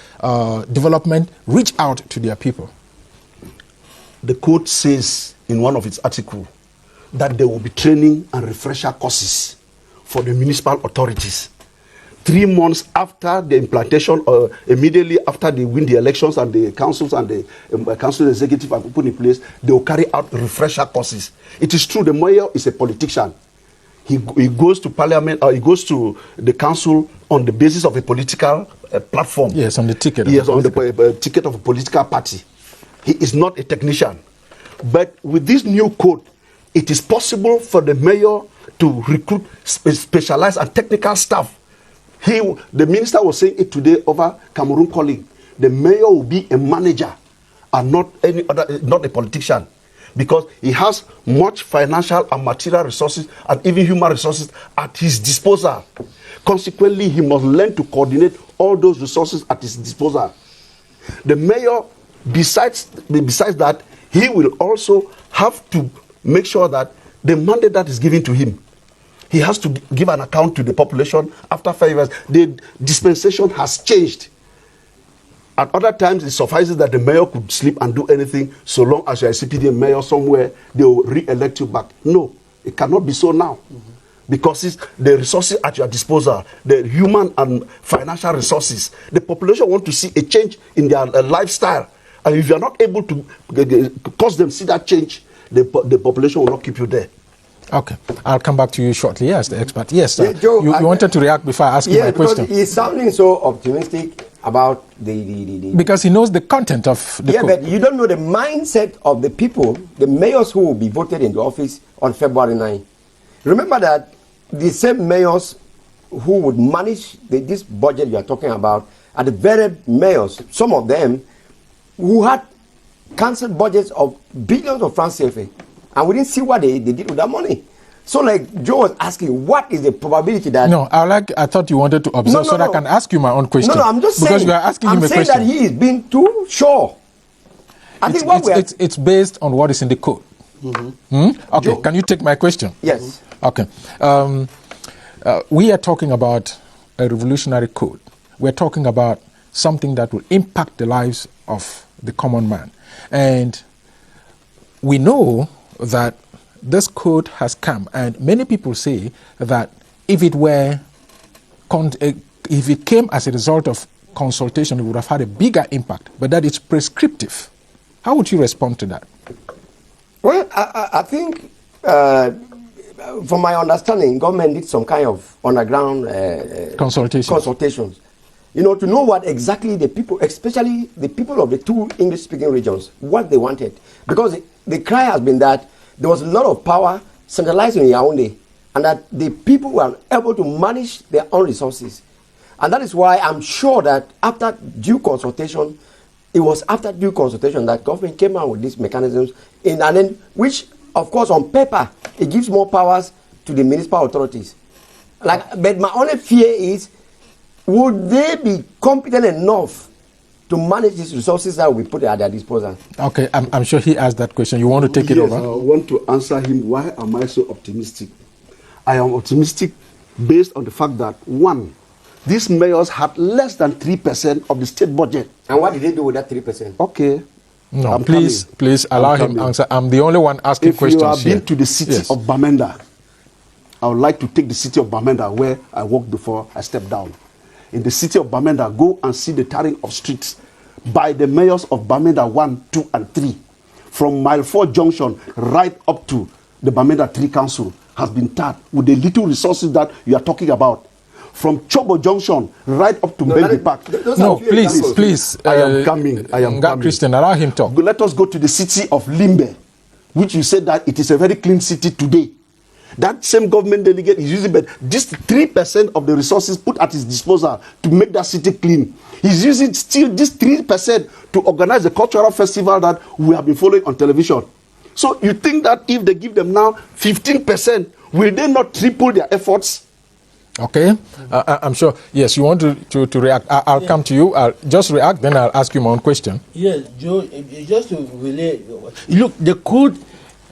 A: development reach out to their people?
F: The code says in one of its articles that there will be training and refresher courses for the municipal authorities 3 months after the implantation, or immediately after they win the elections and the councils and the council executive are put in place, they will carry out refresher courses. It is true the mayor is a politician. He goes to parliament, or he goes to the council on the basis of a political platform.
A: Yes, on the ticket.
F: Yes, on the ticket of a political party. He is not a technician. But with this new code, it is possible for the mayor to recruit specialized and technical staff. The minister was saying it today over Cameroon calling. The mayor will be a manager and not a politician, because he has much financial and material resources and even human resources at his disposal. Consequently, he must learn to coordinate all those resources at his disposal. The mayor, besides that, he will also have to make sure that the mandate that is given to him, he has to give an account to the population after 5 years. The dispensation has changed. At other times, it suffices that the mayor could sleep and do anything, so long as you're a CPD mayor somewhere, they will re-elect you back. No, it cannot be so now. Because it's the resources at your disposal, the human and financial resources. The population want to see a change in their lifestyle. And if you're not able to cause them see that change, the population will not keep you there.
A: Okay, I'll come back to you shortly. Yes, the expert. Yes, sir.
E: Joe,
A: you wanted to react before I ask you my question.
E: Because he's sounding so optimistic about the
A: because he knows the content of the code.
E: But you don't know the mindset of the people, the mayors who will be voted into office on February 9. Remember that the same mayors who would manage this budget you are talking about are the very mayors, some of them, who had cancelled budgets of billions of francs CFA. And we didn't see what they did with that money. So, like Joe was asking, what is the probability that...
A: No, I thought you wanted to observe that I can ask you my own question.
E: No, I'm just saying...
A: Because you are asking him a question.
E: I'm saying that he is being too sure.
A: It's based on what is in the code. Okay, Joe, can you take my question?
E: Yes.
A: Okay. We are talking about a revolutionary code. We're talking about something that will impact the lives of the common man. And we know that this code has come, and many people say that if it came as a result of consultation, it would have had a bigger impact, but that it's prescriptive. How would you respond to that?
E: Well, I think, from my understanding, government did some kind of underground consultations. You know, to know what exactly the people, especially the people of the 2 English-speaking regions, what they wanted. Because the cry has been that there was a lot of power centralized in Yaoundé, and that the people were able to manage their own resources. And that is why I'm sure that after due consultation, it was after due consultation that government came out with these mechanisms, and then, which, of course, on paper, it gives more powers to the municipal authorities. But my only fear is, would they be competent enough to manage these resources that we put at their disposal? Okay,
A: I'm sure he asked that question. You want to take it over?
F: I want to answer him. Why am I so optimistic? I am optimistic based on the fact that, one, these mayors had less than 3% of the state budget.
E: And what did they do with that 3%?
F: Okay.
A: No, please allow him to answer. I'm the only one asking questions here.
F: If you have been to the city of Bamenda, I would like to take the city of Bamenda where I walked before I stepped down. In the city of Bamenda, go and see the tarring of streets by the mayors of Bamenda 1, 2, and 3. From Mile 4 Junction right up to the Bamenda 3 Council has been tarred with the little resources that you are talking about. From Chobo Junction right up to Bendy Park.
A: Please.
F: I am coming.
A: Christian, allow him talk.
F: Let us go to the city of Limbe, which you said that it is a very clean city today. That same government delegate is using just 3% of the resources put at his disposal to make that city clean. He's using still this 3% to organize the cultural festival that we have been following on television. So you think that if they give them now 15%, will they not triple their efforts?
A: Okay, I'm sure. Yes, you want to react. I'll come to you. I'll just react, then I'll ask you my own question.
D: Yes, Joe, just to relate. Look, the code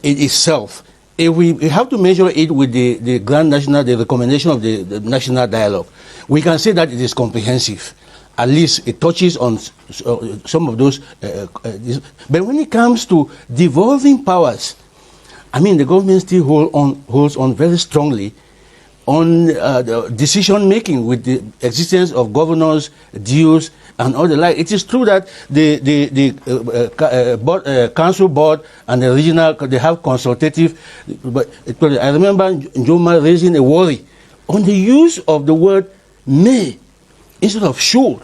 D: in itself, if we have to measure it with the Grand National, the recommendation of the National Dialogue, we can say that it is comprehensive. At least it touches on some of those. But when it comes to devolving powers, I mean, the government still holds on very strongly on the decision making with the existence of governors, DOs, and all the like. It is true that the council board and the regional, they have consultative, but I remember Njoma raising a worry on the use of the word may instead of should.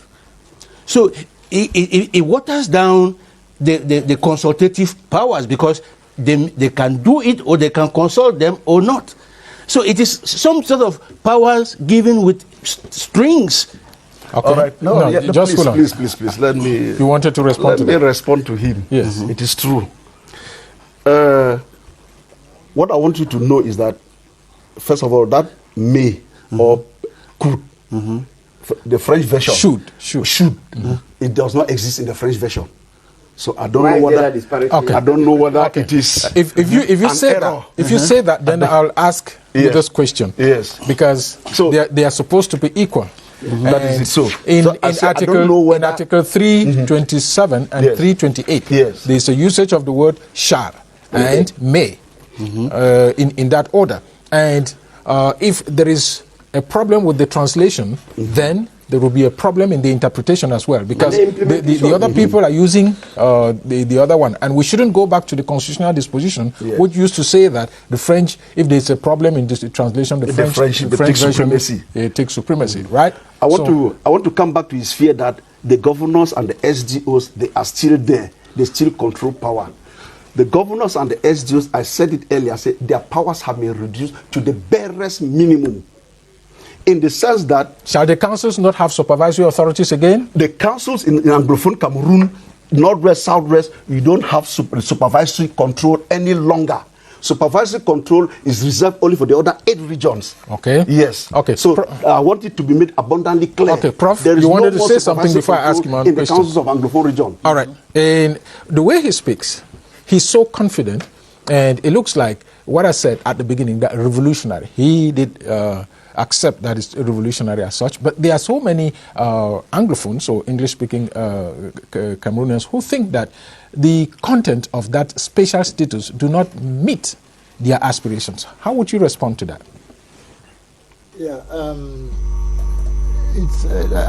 D: So it waters down the consultative powers, because they can do it or they can consult them or not. So it is some sort of powers given with strings.
A: Okay.
F: All right. No,
A: just
F: please. Let me.
A: You wanted to respond to
F: Let me
A: that?
F: respond to him.
A: Yes.
F: It is true. What I want you to know is that, first of all, that may or could, the French version should. It does not exist in the French version. So I don't know whether I don't know whether it is.
A: If you say that, if you say that, then I'll ask you this question.
F: Yes.
A: Because they are supposed to be equal.
F: That is it. So
A: in Article 327 and 328,
F: yes,
A: there is a usage of the word shall and may in that order. And if there is a problem with the translation, then there will be a problem in the interpretation as well, because the other people are using the other one, and we shouldn't go back to the constitutional disposition, which used to say that the French, if there's a problem in this translation, the French
F: takes supremacy.
A: It takes supremacy, right?
F: I want to come back to his fear that the governors and the SDOs, they are still there. They still control power. The governors and the SDOs, I said it earlier, I said their powers have been reduced to the barest minimum. In the sense that...
A: Shall the councils not have supervisory authorities again?
F: The councils in Anglophone Cameroon, Northwest, Southwest, you don't have supervisory control any longer. Supervisory control is reserved only for the other 8 regions.
A: Okay.
F: Yes.
A: Okay.
F: So I want it to be made abundantly clear.
A: Okay, Prof,
F: there is
A: you wanted
F: no
A: to say something before I ask him one
F: in
A: question.
F: the councils of Anglophone region.
A: All right. And the way he speaks, he's so confident, and it looks like what I said at the beginning, that revolutionary. He did... accept that it's revolutionary as such, but there are so many Anglophones, or English-speaking Cameroonians, who think that the content of that special status do not meet their aspirations. How would you respond to that?
B: Yeah,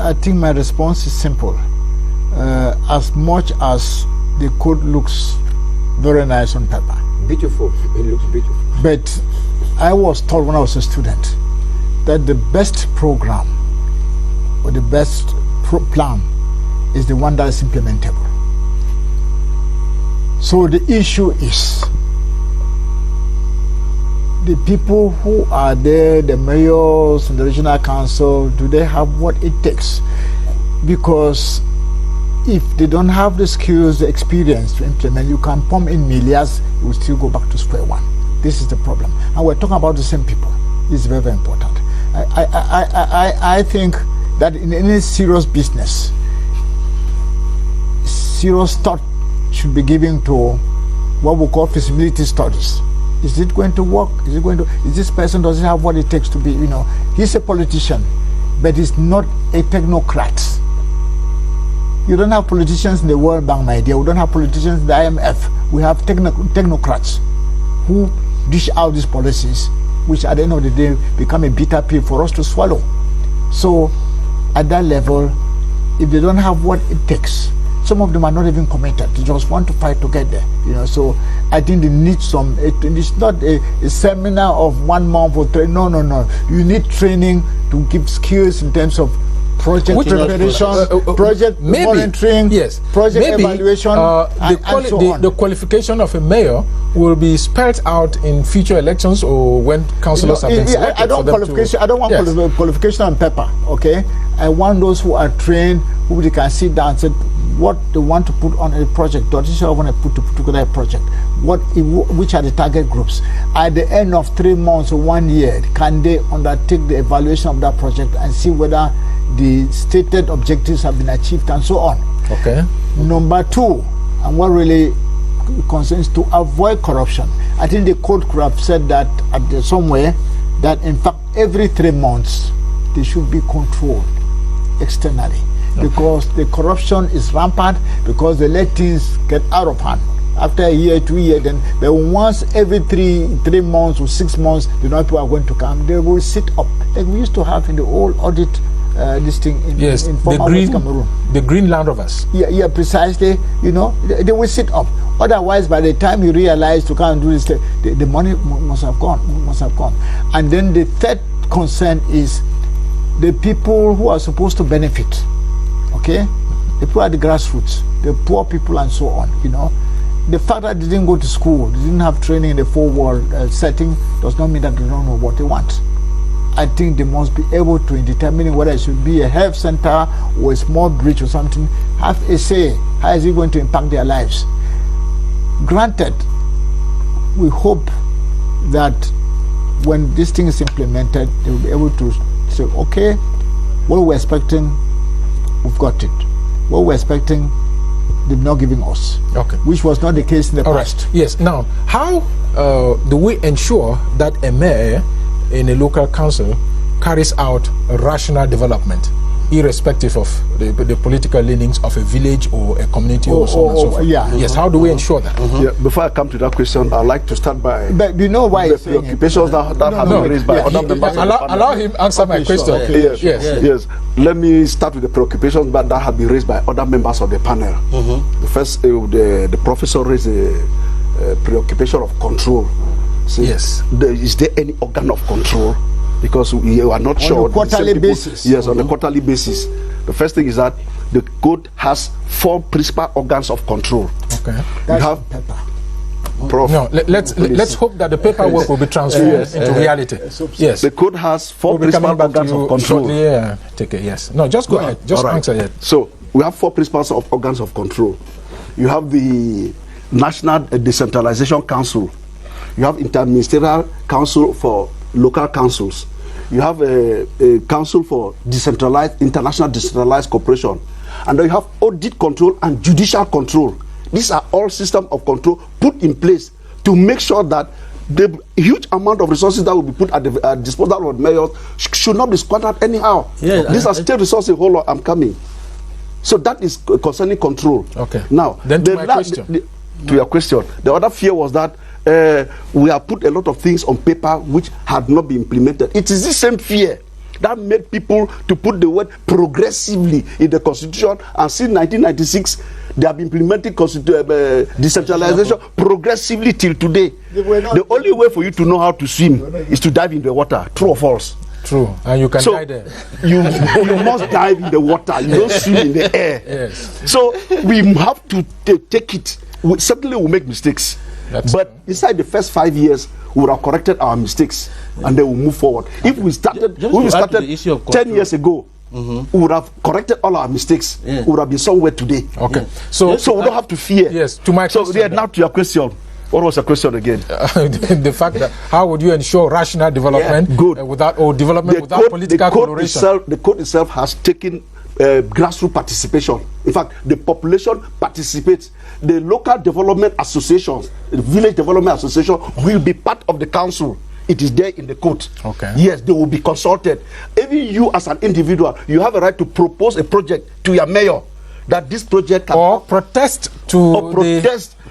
B: I think my response is simple. As much as the code looks very nice on paper,
E: beautiful, it looks beautiful,
B: but I was told when I was a student that the best program or the best plan is the one that is implementable. So the issue is the people who are there, the mayors and the regional council, do they have what it takes? Because if they don't have the skills, the experience to implement, you can pump in millions, you will still go back to square one. This is the problem. And we're talking about the same people. This is very, very important. I think that in any serious business, serious thought should be given to what we call feasibility studies. Is it going to work? Is this person, does he have what it takes to be, he's a politician, but he's not a technocrat. You don't have politicians in the World Bank, my dear. We don't have politicians in the IMF. We have technocrats who dish out these policies, which at the end of the day become a bitter pill for us to swallow. So at that level, if they don't have what it takes, some of them are not even committed. They just want to fight to get there. So I think they need some, it's not a seminar of 1 month or 3, no. You need training to give skills in terms of project preparation, project monitoring, project evaluation, and so on.
A: The qualification of a mayor will be spelled out in future elections or when councillors have been selected.
B: I don't want qualification on paper, okay? I want those who are trained, who they can sit down and say what they want to put on a project. What is want to put together a project? Which are the target groups? At the end of 3 months or 1 year, can they undertake the evaluation of that project and see whether the stated objectives have been achieved and so on?
A: Okay.
B: Number 2, and what really concerns, to avoid corruption. I think the code could have said that somewhere that in fact every 3 months they should be controlled externally, because the corruption is rampant, because they let things get out of hand. after a year, 2 years, then once every three months or 6 months, the North people are going to come. They will sit up like we used to have in the old audit. This thing in former West Cameroon.
A: The green Land Rovers.
B: Yeah, precisely. You know, they will sit up. Otherwise, by the time you realize to come and do this, the money must have gone. And then the third concern is the people who are supposed to benefit. Okay, the people at the grassroots, the poor people, and so on. You know, the fact that they didn't go to school, they didn't have training in the full-world setting, does not mean that they don't know what they want. I think they must be able to, in determining whether it should be a health center or a small bridge or something, have a say. How is it going to impact their lives? Granted, we hope that when this thing is implemented, they will be able to say, okay, what we're expecting, we've got it. What we're expecting, they've not given us. Okay. Which was not the case in the past.
A: Right. Yes. Now, how do we ensure that a mayor in a local council carries out a rational development, irrespective of the political leanings of a village or a community or so on and so forth?
B: Yeah.
A: Yes, how do we ensure that?
F: Yeah, before I come to that question, I'd like to start by
B: but you know why
F: the preoccupations that have been raised by other members.
A: Allow him answer my question.
F: Sure. Okay. Yes. Let me start with the preoccupations that have been raised by other members of the panel. The first, the professor raised a preoccupation of control. See, yes. Is there any organ of control? Because we are not sure.
B: On a quarterly basis.
F: Yes, on a quarterly basis. The first thing is that the code has 4 principal organs of control.
A: Okay.
B: That's you have paper.
F: Prof.
A: No, let's hope that the paperwork will be transformed into reality. Yes.
F: The code has 4 principal organs of control.
A: Yeah. Take it. Yes. No, just go ahead. Just answer it.
F: So we have 4 principal organs of control. You have the National Decentralization Council. You have Interministerial Council for Local Councils. You have a Council for International Decentralized Cooperation. And then you have Audit Control and Judicial Control. These are all systems of control put in place to make sure that the huge amount of resources that will be put at the disposal of mayors should not be squandered anyhow. Yeah, these are state resources, whole lot. I'm coming. So that is concerning control.
A: Okay.
F: Now,
A: then to my question.
F: To your question, the other fear was that we have put a lot of things on paper which had not been implemented. It is this same fear that made people to put the word progressively in the constitution, and since 1996 they have been implementing decentralization progressively till today. The only way for you to know how to swim is to dive in the water. True or false?
A: True, and you can die there.
F: You must dive in the water. You don't swim in the air.
A: Yes.
F: So we have to take it. Certainly we'll make mistakes. But inside the first 5 years, we would have corrected our mistakes and then we'll move forward. If we started 10 years ago, we would have corrected all our mistakes. We would have been somewhere today.
A: Okay.
F: So we don't have to fear.
A: Yes, to my question.
F: So now to your question. What was the question again?
A: The fact that how would you ensure rational development without political coloration?
F: The code itself has taken grassroots participation. In fact, the population participates. The local development associations, the village development association will be part of the council. It is there in the code.
A: Okay.
F: Yes, they will be consulted. Even you as an individual, you have a right to propose a project to your mayor that this project can
A: protest to
F: the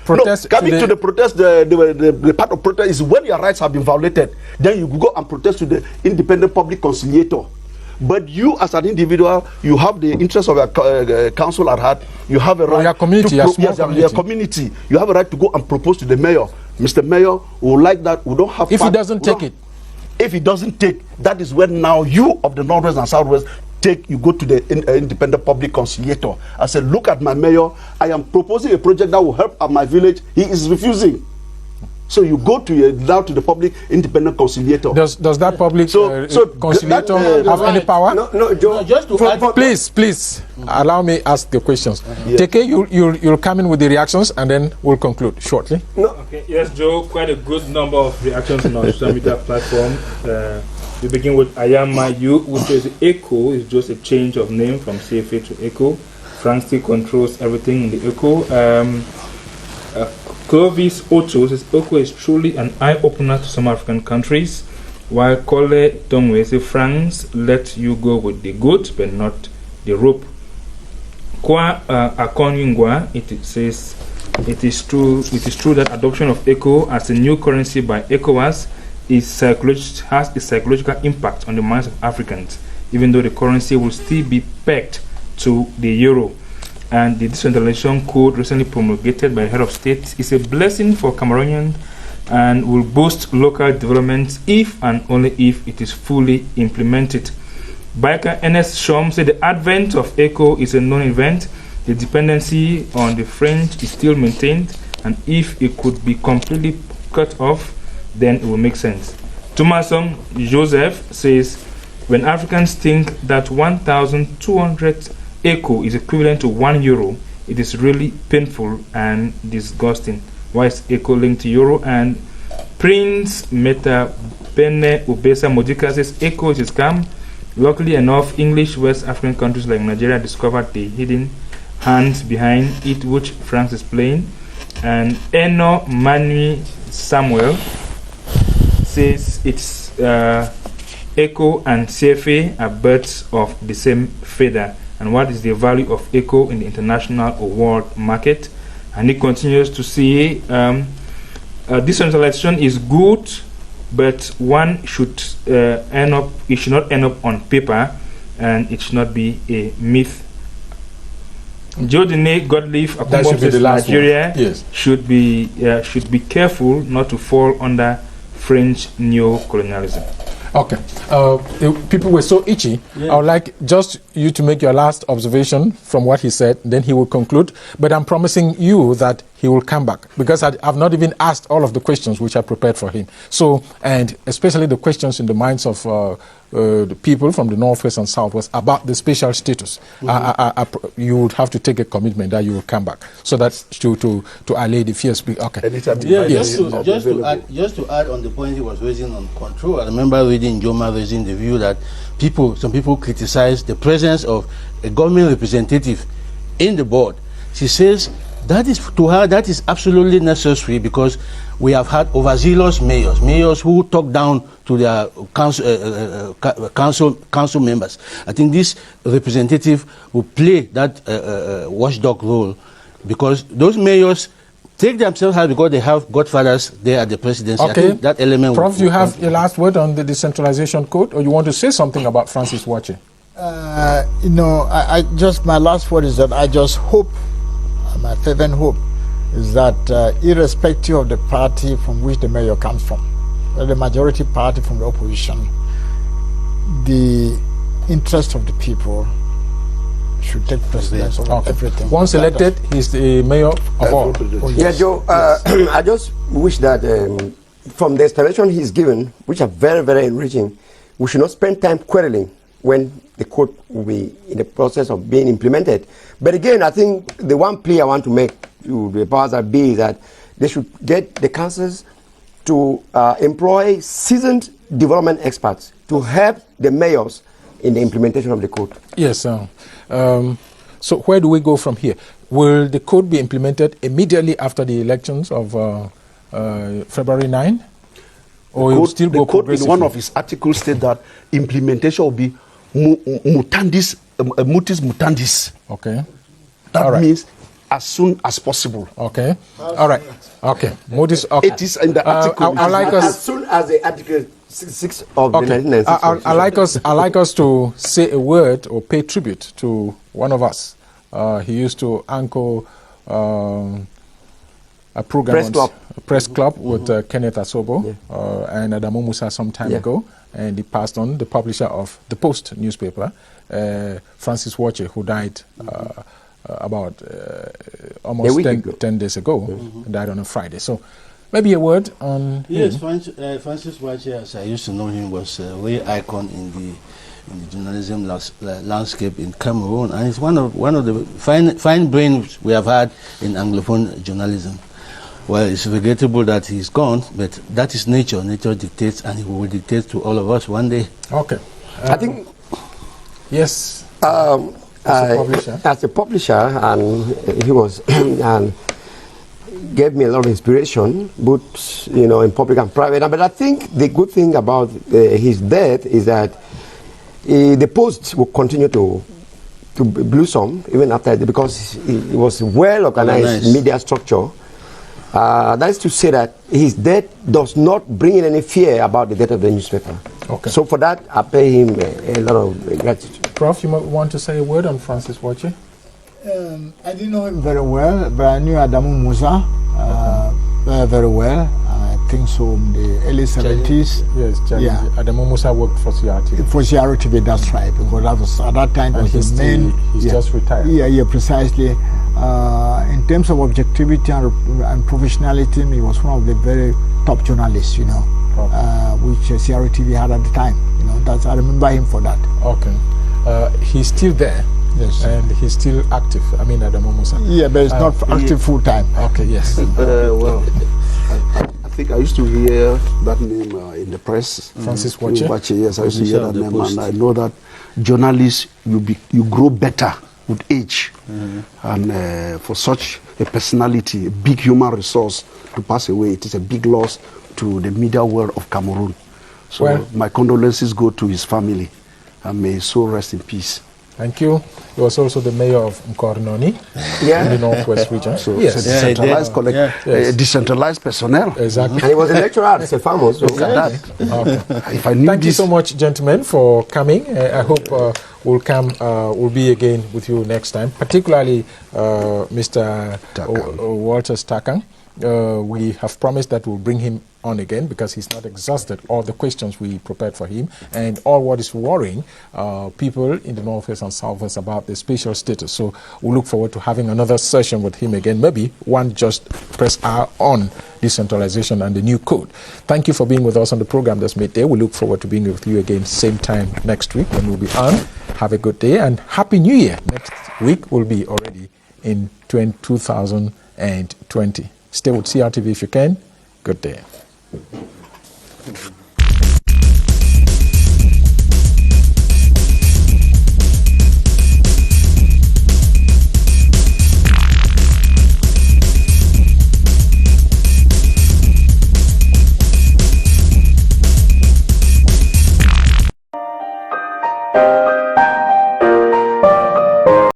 F: protest, the part of protest is when your rights have been violated. Then you go and protest to the independent public conciliator. But you, as an individual, you have the interest of your council at heart. You have a right
A: your community,
F: your community. You have a right to go and propose to the mayor. Mr. Mayor, we would like that. We don't have.
A: If he doesn't take it,
F: if he doesn't take, that is when now you of the Northwest and Southwest you go to the independent public conciliator. I said, look at my mayor. I am proposing a project that will help at my village. He is refusing. So you go to now to the public independent conciliator.
A: Does that public conciliator have any power?
E: No, Joe,
D: just to add,
A: please allow me ask the questions. Yes. Teke, you'll come in with the reactions and then we'll conclude shortly.
H: No. Okay. Yes, Joe. Quite a good number of reactions on our social media platform. We begin with Ayama Yu, who says ECHO is just a change of name from CFA to ECHO. France still controls everything in the ECHO. Clovis Ocho says ECHO is truly an eye-opener to some African countries, while Kole Tongwe says France let you go with the goat but not the rope. Kwa Akonyingwa, it says It is true that adoption of ECO as a new currency by ECOWAS has a psychological impact on the minds of Africans, even though the currency will still be pegged to the euro. And the decentralization code recently promulgated by the head of state is a blessing for Cameroonians and will boost local development if and only if it is fully implemented. Biker Ernest Shom said the advent of ECO is a known event. The dependency on the French is still maintained, and if it could be completely cut off, then it will make sense. Thomason Joseph says, when Africans think that 1,200 ECO is equivalent to €1, it is really painful and disgusting. Why is ECO linked to euro? And Prince Meta Bene Ubesa Modika says ECO is a scam. Luckily enough, English West African countries like Nigeria discovered the hidden hands behind it, which France is playing. And Eno Manu Samuel says it's ECO and CFA are birds of the same feather. And what is the value of ECO in the international or world market? And he continues to say decentralization is good, but one should it should not end up on paper, and it should not be a myth. Jodine Godlief says Nigeria should be careful not to fall under French neo-colonialism.
A: Okay. People were so itchy. Yeah. I would like just you to make your last observation from what he said, then he will conclude. But I'm promising you that he will come back, because I've not even asked all of the questions which I prepared for him. So, and especially the questions in the minds of the people from the Northwest and Southwest about the special status. You would have to take a commitment that you will come back, so that to allay the fears. Okay.
D: Yeah, just to add on the point he was raising on control. I remember reading Joma raising the view that some people criticize the presence of a government representative in the board. She says that is, to her, that is absolutely necessary, because we have had overzealous mayors who talk down to their council members. I think this representative will play that watchdog role, because those mayors take themselves out because they have godfathers there at the presidency.
A: Okay.
D: I think that element.
A: Prof, you have a last word on the decentralization code, or you want to say something about Francis Wache?
B: I just, my last word is that I just hope, my fervent hope is that irrespective of the party from which the mayor comes from, or the majority party from the opposition, the interest of the people should take precedence over everything.
A: Once elected, he's the mayor of all.
E: Yeah, Joe, I just wish that from the explanation he's given, which are very, very enriching, we should not spend time quarreling when the code will be in the process of being implemented. But again, I think the one plea I want to make to the powers that be is that they should get the councils to employ seasoned development experts to help the mayors in the implementation of the code.
A: Yes. So where do we go from here? Will the code be implemented immediately after the elections of February 9? Or it will still go progressively?
F: The code in one of its articles stated that implementation will be mutis mutandis.
A: Okay.
F: That means as soon as possible.
A: Okay. All right. Okay. Mutis. Okay.
F: It is in the article.
E: I like us, as soon as the Article 6 of the 1996.
A: I like us to say a word or pay tribute to one of us. He used to anchor a program Press Club with Kenneth Asobo and Adamu Musa some time ago, and he passed on, the publisher of The Post newspaper, Francis Wache, who died about almost 10 days ago, died on a Friday. So maybe a word on
D: Yes, Francis Wache, as I used to know him, was a real icon in the journalism landscape in Cameroon, and it's one of the fine brains we have had in Anglophone journalism. Well, it's regrettable that he's gone, but that is nature. Nature dictates, and he will dictate to all of us one day.
A: Okay.
E: I think...
A: Yes.
E: As a publisher, and he was... and gave me a lot of inspiration, both in public and private. But I think the good thing about his death is that the Post will continue to to blossom even after, because it was a well-organized media structure. That is to say that his death does not bring in any fear about the death of the newspaper.
A: Okay.
E: So for that, I pay him a lot of gratitude.
A: Prof, you might want to say a word on Francis Wache?
B: I didn't know him very well, but I knew Adamu Musa very well. I think so in the early 70s.
A: Yes,
B: yeah.
A: Adamu Musa worked for CRTV.
B: For CRTV, that's right, because that was, at that time,
A: and
B: was the main.
A: He's just retired.
B: Yeah, precisely. In terms of objectivity and professionalism, he was one of the very top journalists, you know, which CRTV had at the time. You know, that's, I remember him for that.
A: Okay. He's still there. Yes. And he's still active. I mean, Adamu Musa.
B: Yeah, but it's not active full time.
A: Okay, yes.
F: Well, I think I used to hear that name in the press.
A: Francis Wache?
F: Yes, I used to hear that name, and I know that journalists, you grow better with age. And for such a personality, a big human resource to pass away, it is a big loss to the media world of Cameroon. So well, my condolences go to his family, and may his soul rest in peace.
A: Thank you. He was also the mayor of Nkornoni in the Northwest region.
F: So yes, decentralized personnel.
A: Exactly.
E: And he was a lecturer at Sefamo. So
A: okay. If I knew Thank you so much, gentlemen, for coming. I hope we'll be again with you next time, particularly Mr. Walter Stakang. We have promised that we'll bring him on again because he's not exhausted all the questions we prepared for him and all what is worrying people in the Northwest and Southwest about the spatial status. So we'll look forward to having another session with him again, maybe one just press R on decentralization and the new code. Thank you for being with us on the program that's Midday. We look forward to being with you again same time next week when we'll be on. Have a good day and Happy New Year. Next week will be already in 2020. Stay with CRTV if you can. Good day.